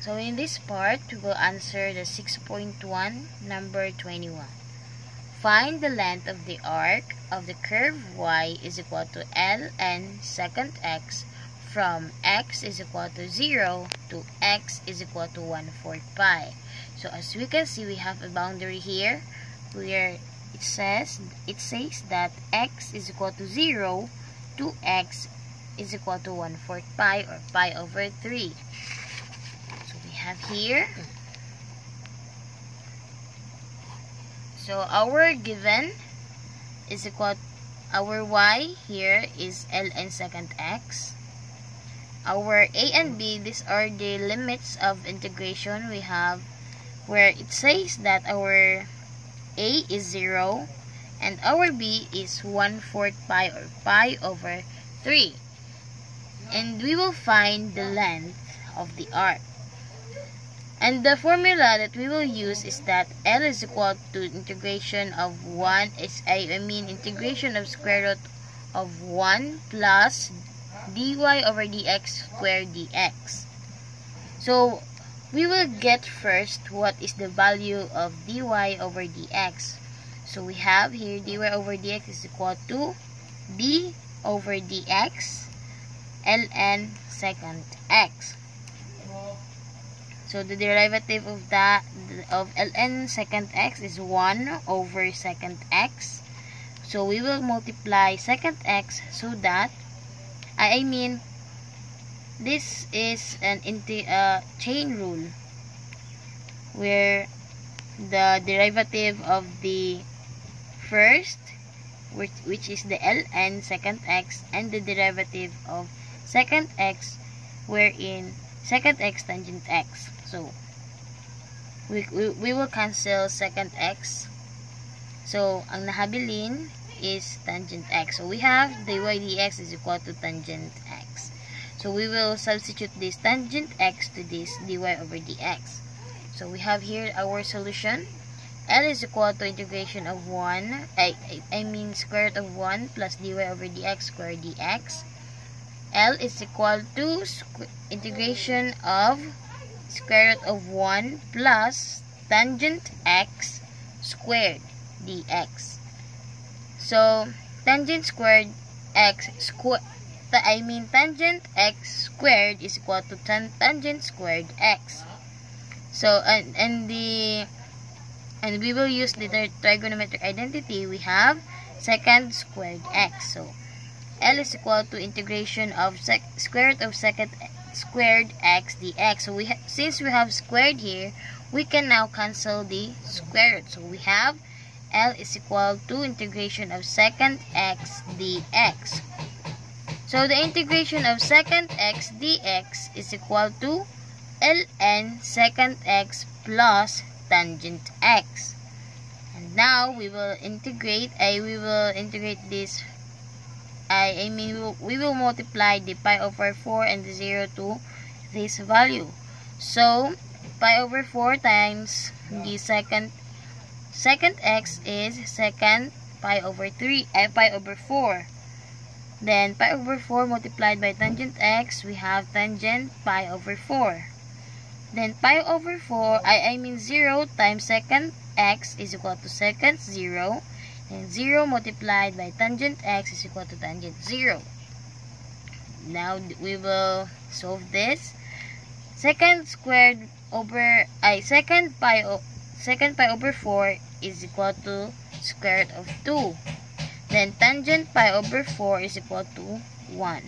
So in this part, we will answer the 6.1, number 21. Find the length of the arc of the curve y is equal to ln second x from x is equal to 0 to x is equal to 1/4 pi. So as we can see, we have a boundary here where it says that x is equal to 0 to x is equal to 1/4 pi, or pi over 3. Have here. So our given is equal, our y here is ln second x. Our a and b, these are the limits of integration we have, where it says that our a is 0 and our b is 1/4 pi, or pi over 3. And we will find the length of the arc. And the formula that we will use is that L is equal to integration of integration of square root of 1 plus dy over dx squared dx. So we will get first what is the value of dy over dx. So we have here dy over dx is equal to d over dx ln second x. So the derivative of ln second x is 1 over second x. So we will multiply second x so that, this is an chain rule where the derivative of the first, which is the ln second x, and the derivative of second x, wherein second x tangent x. So we will cancel second x. So ang nahabilin is tangent x. So we have dy dx is equal to tangent x. So we will substitute this tangent x to this dy over dx. So we have here our solution. L is equal to integration of 1, square root of 1 plus dy over dx squared dx. L is equal to integration of square root of 1 plus tangent x squared dx. So tangent squared x tangent x squared is equal to tangent squared x. So and we will use the trigonometric identity. We have second squared x. So L is equal to integration of square root of second squared x dx. So since we have squared here, we can now cancel the square root. So we have L is equal to integration of second x dx. So the integration of second x dx is equal to ln second x plus tangent x. And now we will integrate this. We will multiply the pi over 4 and the 0 to this value. So pi over 4 times the second x is second pi over 4. Then pi over 4 multiplied by tangent x, we have tangent pi over 4. Then pi over 4, 0 times second x is equal to second 0. And 0 multiplied by tangent x is equal to tangent 0. Now we will solve this. Second pi over 4 is equal to square root of 2. Then tangent pi over 4 is equal to 1.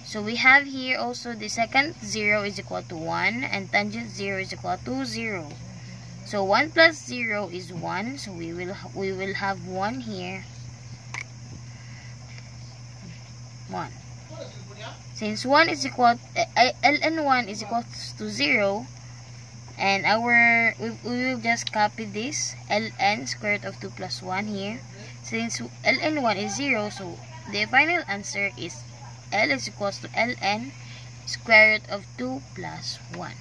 So we have here also the second 0 is equal to 1 and tangent 0 is equal to 0. So 1 plus 0 is 1. So we will have 1 here. 1. Since 1 is equal ln 1 is equal to 0, and we will just copy this ln square root of 2 plus 1 here. Since ln 1 is 0, so the final answer is L is equals to ln square root of 2 plus 1.